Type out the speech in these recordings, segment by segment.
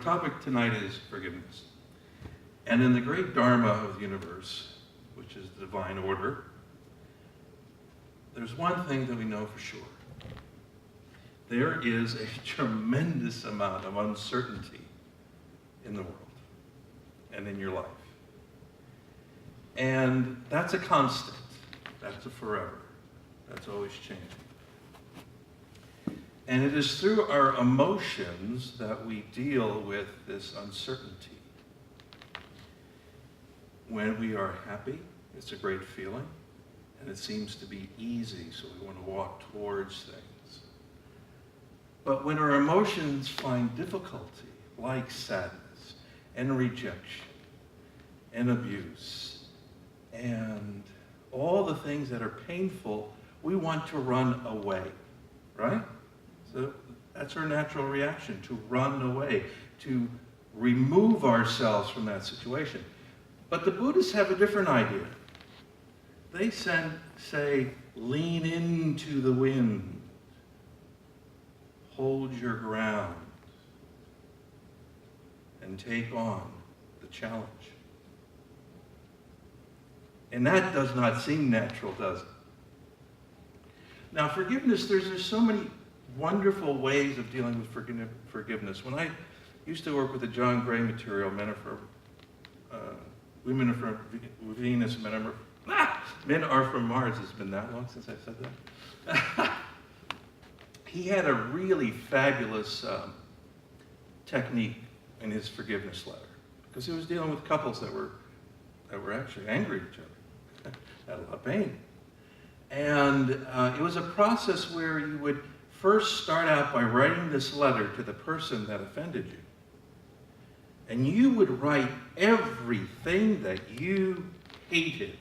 topic tonight is forgiveness. And in the great Dharma of the universe, which is the divine order, there's one thing that we know for sure. There is a tremendous amount of uncertainty in the world and in your life. And that's a constant. That's a forever. That's always changing. And it is through our emotions that we deal with this uncertainty. When we are happy, it's a great feeling, and it seems to be easy, so we want to walk towards things. But when our emotions find difficulty, like sadness and rejection and abuse and all the things that are painful, we want to run away, right? So that's our natural reaction, to run away, to remove ourselves from that situation. But the Buddhists have a different idea. They say, lean into the wind, hold your ground, and take on the challenge. And that does not seem natural, does it? Now, forgiveness, there's so many wonderful ways of dealing with forgiveness. When I used to work with the John Gray material, Women are from Venus, Men are from Mars. It's been that long since I said that. He had a really fabulous technique in his forgiveness letter, because he was dealing with couples that were actually angry at each other, had a lot of pain. And it was a process where you would first start out by writing this letter to the person that offended you. And you would write everything that you hated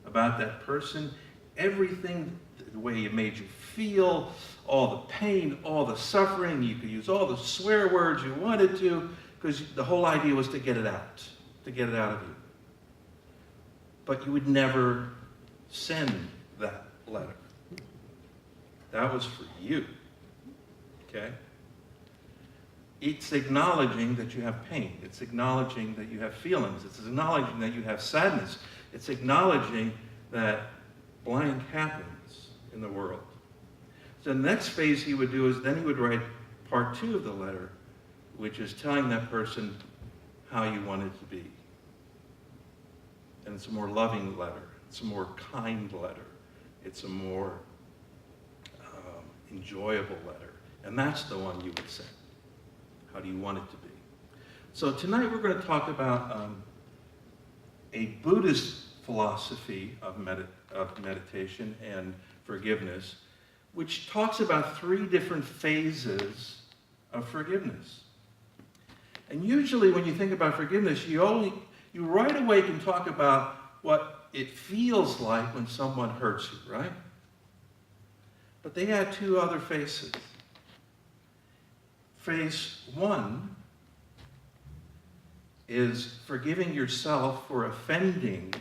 about that person, everything, the way it made you feel, all the pain, all the suffering. You could use all the swear words you wanted to, because the whole idea was to get it out of you. But you would never send that letter. That was for you, okay? It's acknowledging that you have pain. It's acknowledging that you have feelings. It's acknowledging that you have sadness. It's acknowledging that blank happens in the world. So the next phase he would do is then he would write part 2 of the letter, which is telling that person how you want it to be. And it's a more loving letter. It's a more kind letter. It's a more enjoyable letter. And that's the one you would send. How do you want it to be? So tonight we're going to talk about a Buddhist philosophy of meditation and forgiveness, which talks about 3 different phases of forgiveness. And usually when you think about forgiveness, you right away can talk about what it feels like when someone hurts you, right? But they had 2 other phases. Phase 1 is forgiving yourself for offending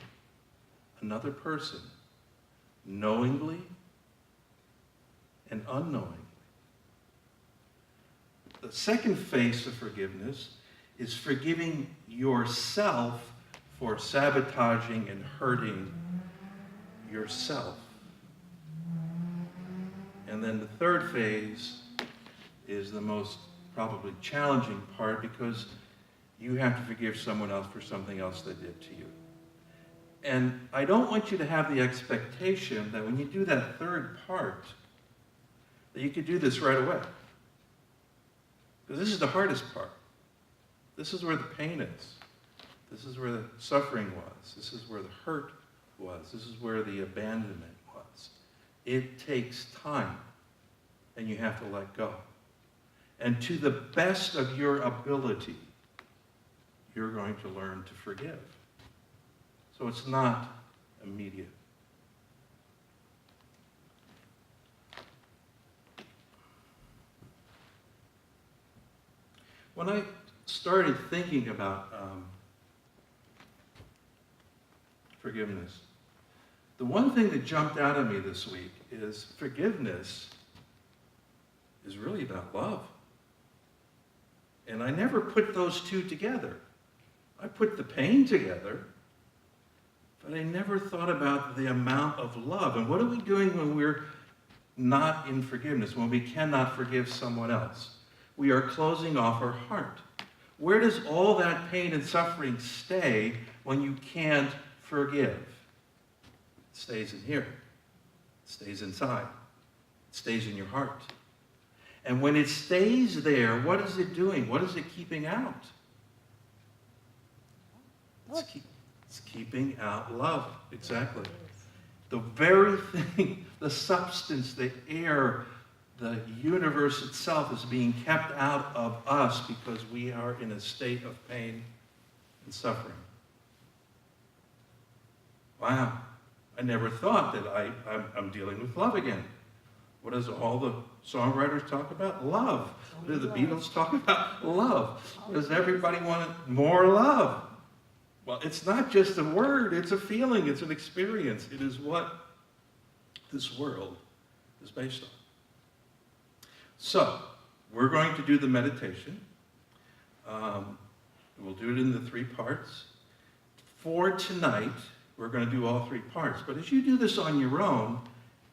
another person, knowingly and unknowingly. The second phase of forgiveness is forgiving yourself for sabotaging and hurting yourself. And then the third phase is the most probably challenging part, because you have to forgive someone else for something else they did to you. And I don't want you to have the expectation that when you do that third part, that you could do this right away. Because this is the hardest part. This is where the pain is. This is where the suffering was. This is where the hurt was. This is where the abandonment was. It takes time, and you have to let go. And to the best of your ability, you're going to learn to forgive. So it's not immediate. When I started thinking about forgiveness, the one thing that jumped out at me this week is forgiveness is really about love. And I never put those two together. I put the pain together, but I never thought about the amount of love. And what are we doing when we're not in forgiveness, when we cannot forgive someone else? We are closing off our heart. Where does all that pain and suffering stay when you can't forgive? It stays in here. It stays inside. It stays in your heart. And when it stays there, what is it doing? What is it keeping out? It's keeping out love. Exactly. The very thing, the substance, the air, the universe itself is being kept out of us because we are in a state of pain and suffering. Wow. I never thought that I'm dealing with love again. What does all the songwriters talk about? Love. What do the Beatles talk about? Love. Does everybody want more love? Well, it's not just a word, it's a feeling, it's an experience. It is what this world is based on. So, we're going to do the meditation. We'll do it in the 3 parts. For tonight, we're going to do all 3 parts. But as you do this on your own,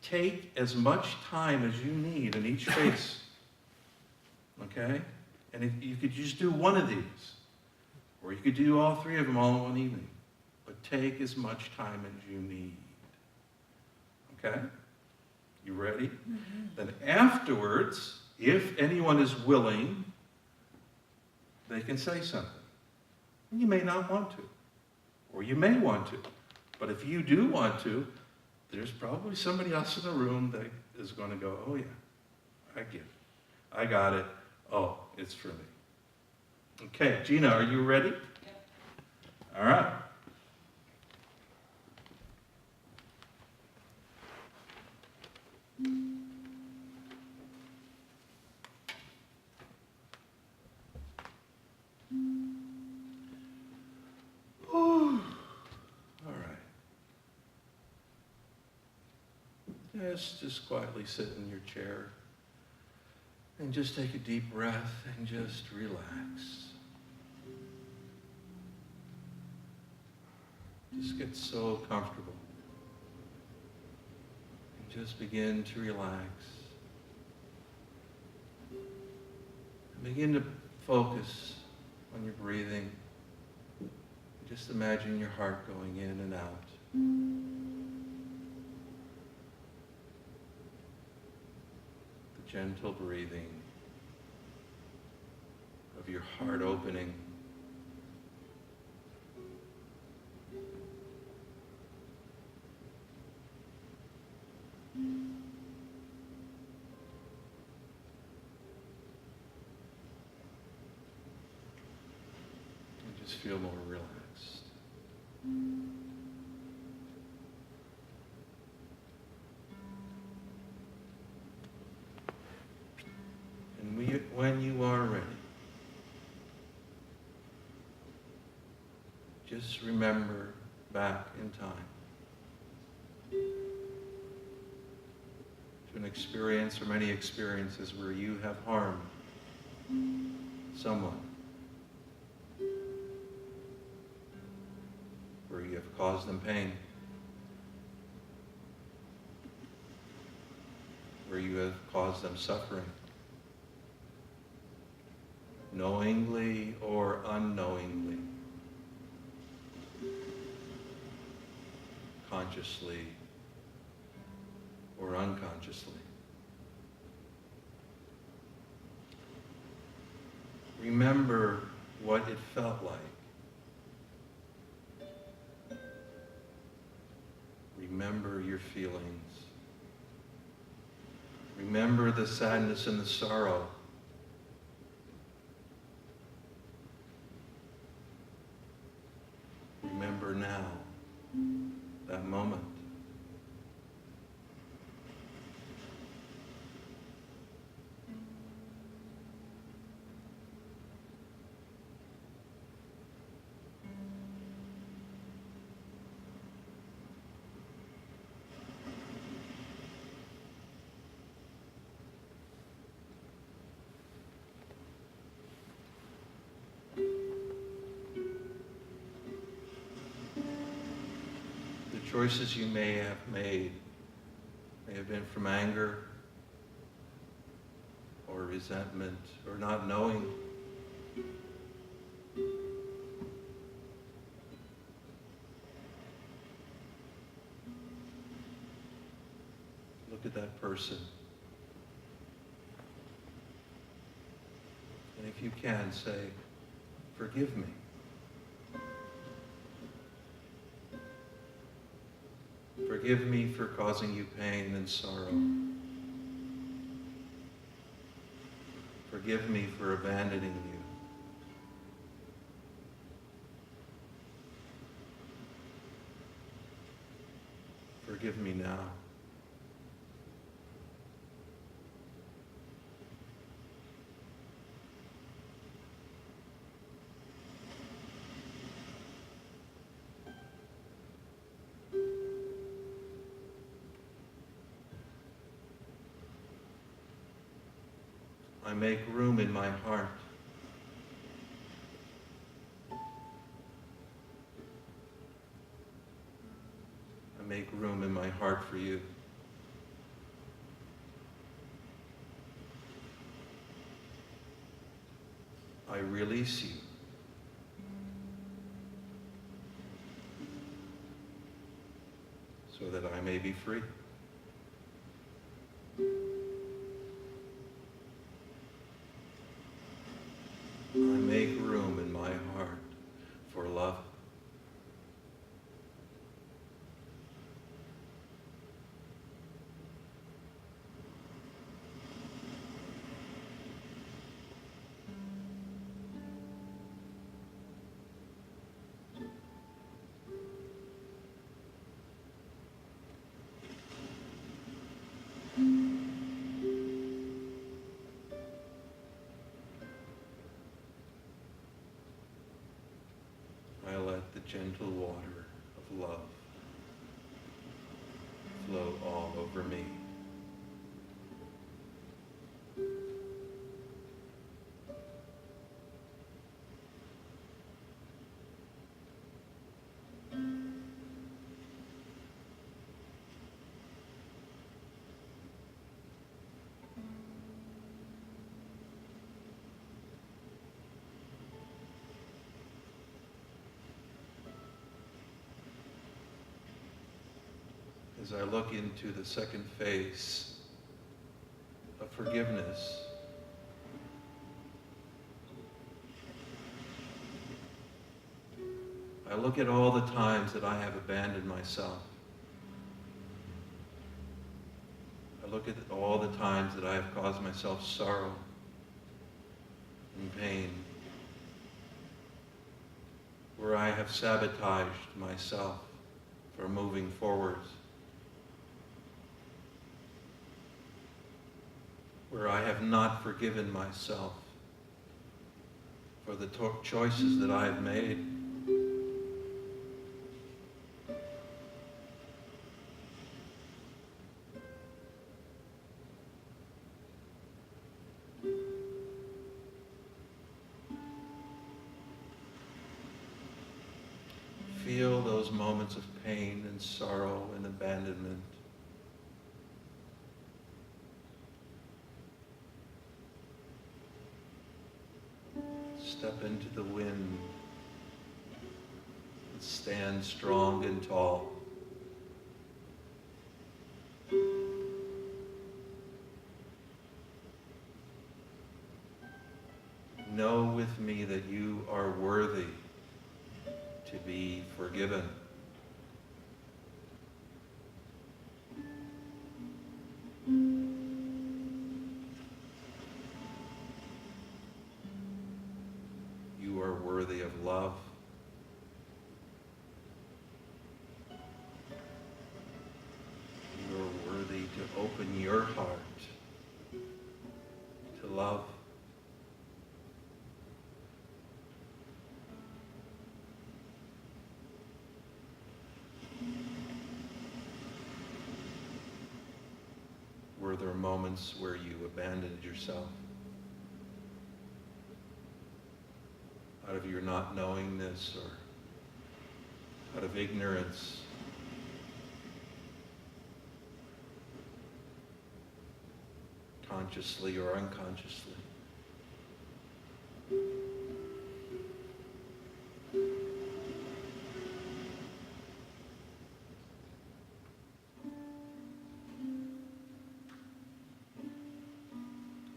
take as much time as you need in each face. Okay? And if you could just do one of these. Or you could do all 3 of them all in one evening. But take as much time as you need. Okay? You ready? Mm-hmm. Then afterwards, if anyone is willing, they can say something. And you may not want to. Or you may want to. But if you do want to, there's probably somebody else in the room that is going to go, oh yeah, I get it. I got it. Oh, it's for me. Okay, Gina, are you ready? Yep. All right. Just quietly sit in your chair and just take a deep breath and just relax. Just get so comfortable. And just begin to relax. And begin to focus on your breathing. Just imagine your heart going in and out. Gentle breathing of your heart opening. And just feel more relaxed. When you are ready, just remember back in time to an experience or many experiences where you have harmed someone, where you have caused them pain, where you have caused them suffering. Knowingly or unknowingly, consciously or unconsciously. Remember what it felt like. Remember your feelings. Remember the sadness and the sorrow. Remember now that moment. choices you may have made may have been from anger or resentment or not knowing. Look at that person. And if you can, say, forgive me. Forgive me for causing you pain and sorrow. Forgive me for abandoning you. Forgive me now. I make room in my heart. I make room in my heart for you. I release you. So that I may be free. I make room in my heart for love. I let the gentle water of love flow all over me. As I look into the second phase of forgiveness, I look at all the times that I have abandoned myself. I look at all the times that I have caused myself sorrow and pain, where I have sabotaged myself from moving forwards, where I have not forgiven myself for the choices that I have made. Feel those moments of pain and sorrow and abandonment. Step into the wind and stand strong and tall. Know with me that you are worthy to be forgiven. You are worthy of love. You are worthy to open your heart to love. Were there moments where you abandoned yourself? Out of your not knowingness or out of ignorance consciously or unconsciously.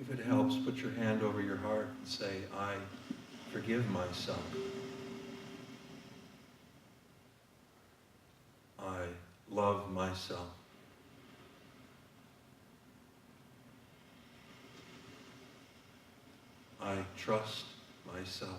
If it helps, put your hand over your heart and say, I forgive myself. I love myself. I trust myself.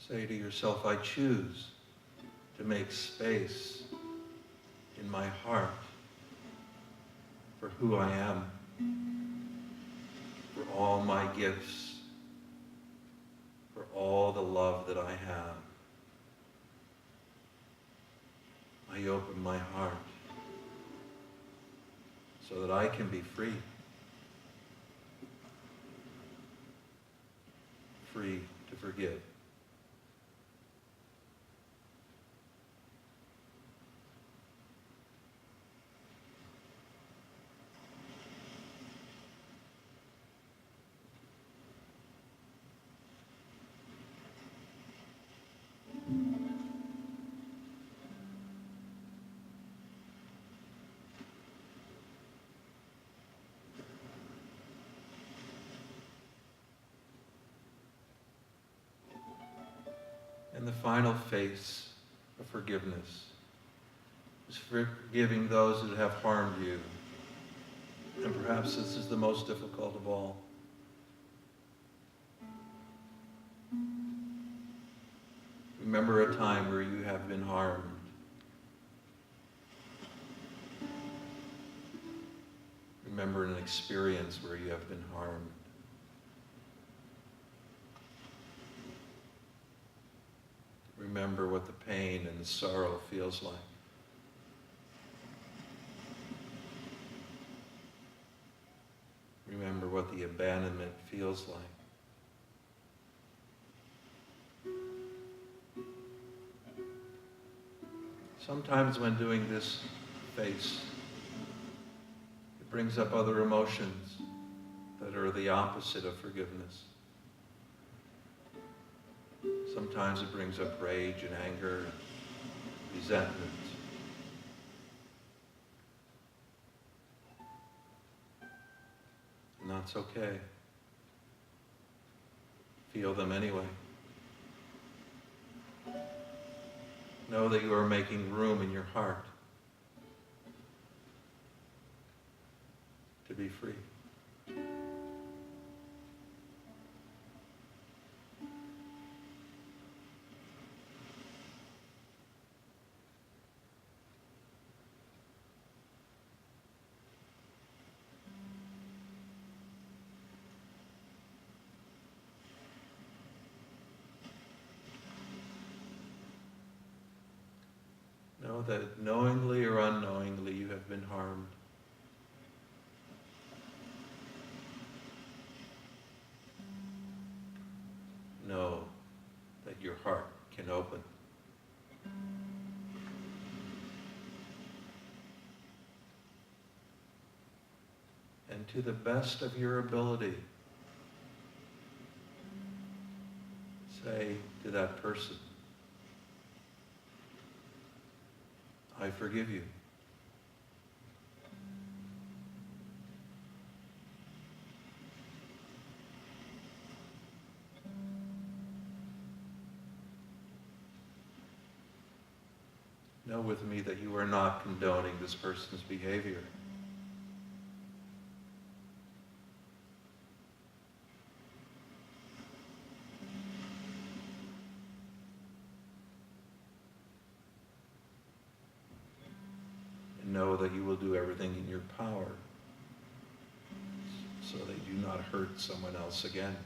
Say to yourself, I choose to make space in my heart for who I am, for all my gifts, for all the love that I have. I open my heart so that I can be free. Free to forgive. And the final phase of forgiveness is forgiving those that have harmed you. And perhaps this is the most difficult of all. Remember a time where you have been harmed. Remember an experience where you have been harmed. Remember what the pain and the sorrow feels like. Remember what the abandonment feels like. Sometimes when doing this phase, it brings up other emotions that are the opposite of forgiveness. Sometimes it brings up rage and anger and resentment. And that's okay. Feel them anyway. Know that you are making room in your heart to be free. Know that knowingly or unknowingly you have been harmed. Know that your heart can open. And to the best of your ability, say to that person, I forgive you. Know with me that you are not condoning this person's behavior. Know that you will do everything in your power so that you do not hurt someone else again.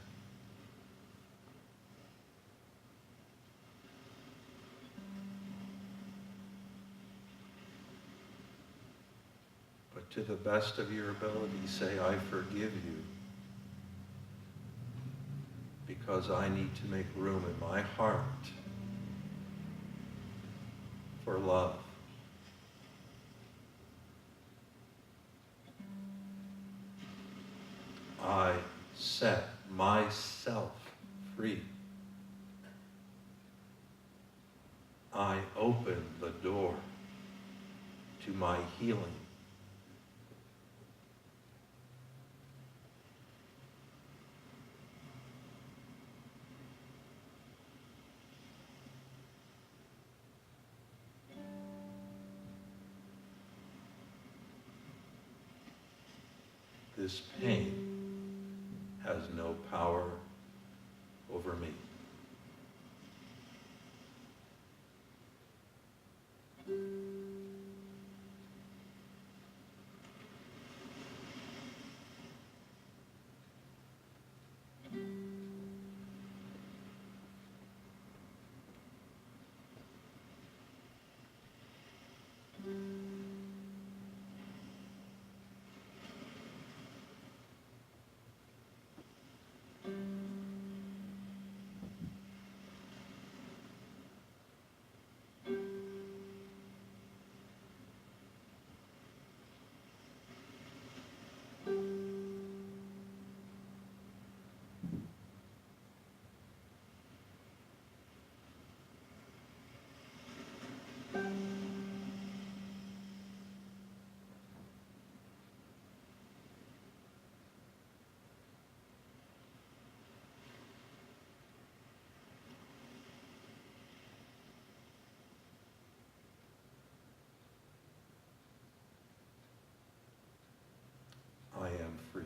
to the best of your ability, say, I forgive you, because I need to make room in my heart for love. I set myself free. I open the door to my healing. This pain has no power over me. I am free.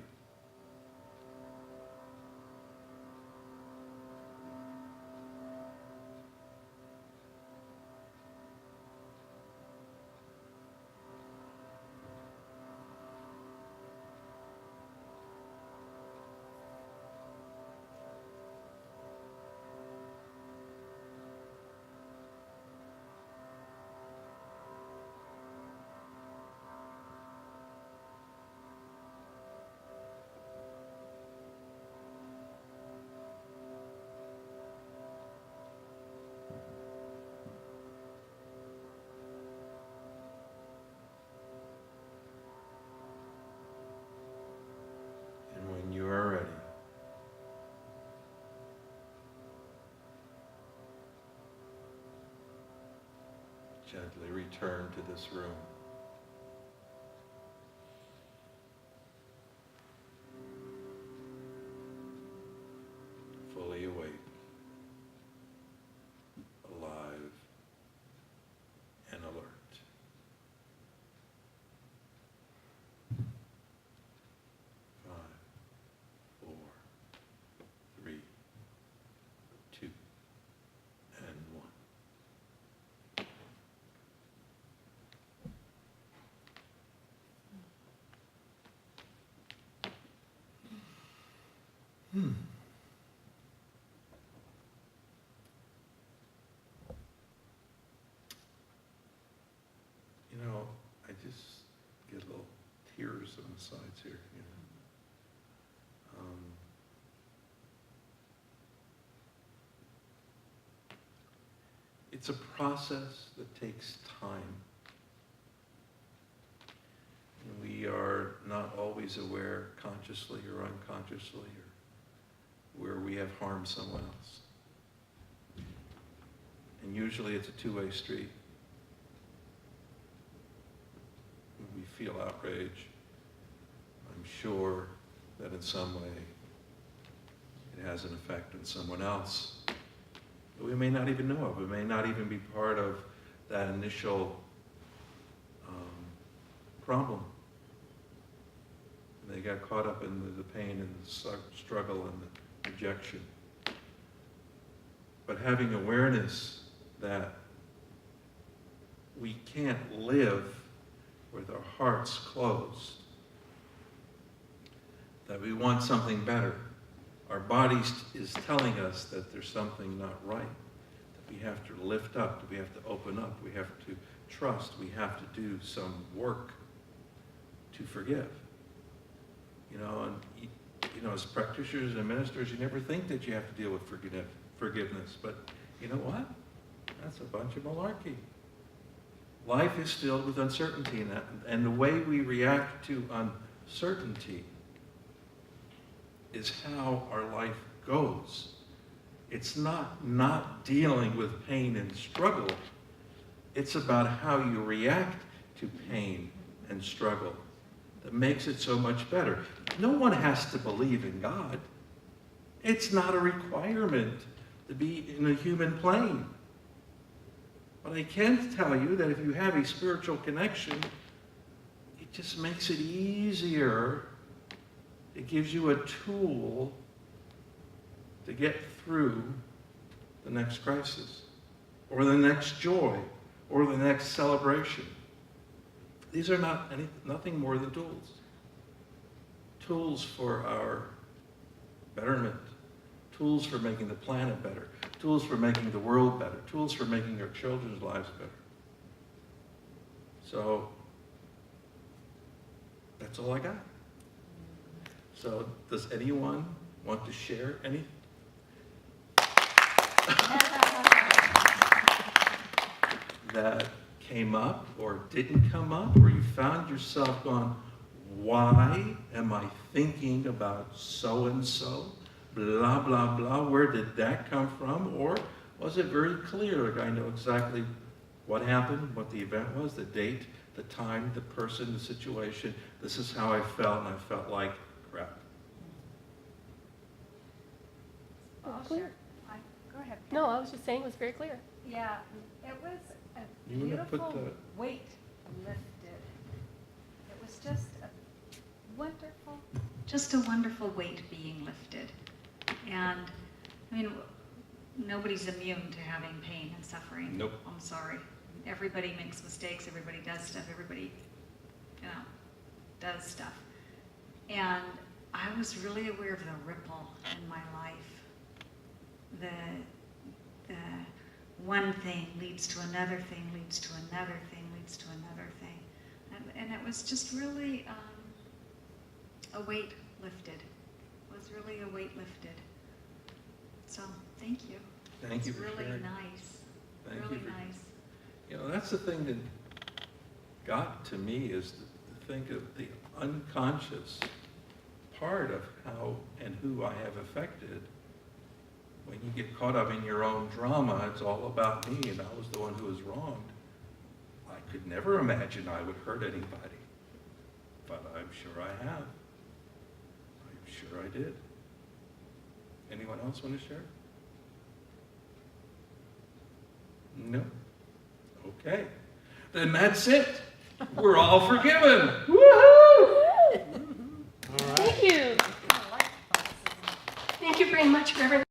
When you are ready, gently return to this room. Fully awake, alive, and alert. 5, 4, 3, 2, and 1. You know, I just get little tears on the sides here, you know. It's a process that takes time. And we are not always aware, consciously or unconsciously, or where we have harmed someone else. And usually it's a two-way street. When we feel outrage, I'm sure that in some way it has an effect on someone else that we may not even know of. It may not even be part of that initial problem. And they got caught up in the pain and the struggle and the rejection. But having awareness that we can't live with our hearts closed, that we want something better. Our body is telling us that there's something not right, that we have to lift up, that we have to open up, we have to trust, we have to do some work to forgive. And as practitioners and ministers, you never think that you have to deal with forgiveness. But you know what? That's a bunch of malarkey. Life is filled with uncertainty, and the way we react to uncertainty is how our life goes. It's not dealing with pain and struggle. It's about how you react to pain and struggle that makes it so much better. No one has to believe in God. It's not a requirement to be in a human plane. But I can tell you that if you have a spiritual connection, it just makes it easier. It gives you a tool to get through the next crisis, or the next joy, or the next celebration. These are nothing more than tools. Tools for our betterment. Tools for making the planet better. Tools for making the world better. Tools for making our children's lives better. So, that's all I got. So, does anyone want to share anything? That came up or didn't come up, or you found yourself going, why am I thinking about so-and-so, blah, blah, blah, where did that come from? Or was it very clear, like I know exactly what happened, what the event was, the date, the time, the person, the situation, this is how I felt, and I felt like crap. Go ahead. No, I was just saying it was very clear. Yeah, it was a You wanna put beautiful weight lifted. It was just a wonderful weight being lifted. And, I mean, nobody's immune to having pain and suffering. Nope. I'm sorry. Everybody makes mistakes. Everybody does stuff. Everybody, does stuff. And I was really aware of the ripple in my life. The one thing leads to another thing, leads to another thing, leads to another thing. And it was just really a weight lifted. It was really a weight lifted. So, thank you. Thank you for really sharing. Nice. Thank really you for, nice. That's the thing that got to me, is to think of the unconscious part of how and who I have affected. When you get caught up in your own drama, it's all about me, and I was the one who was wronged. I could never imagine I would hurt anybody, but I'm sure I have. I'm sure I did. Anyone else want to share? No? Okay. Then that's it. We're all forgiven. Woohoo! Thank you. Thank you very much, Reverend.